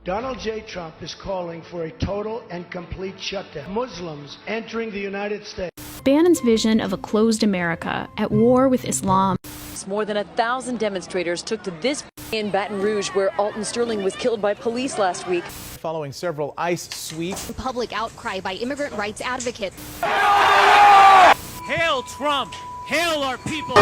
Donald J. Trump is calling for a total and complete shutdown. Muslims entering the United States. Bannon's vision of a closed America at war with Islam. More than 1,000 demonstrators took to this in Baton Rouge, where Alton Sterling was killed by police last week. Following several ICE sweeps. Public outcry by immigrant rights advocates. Hail Trump! Hail our people!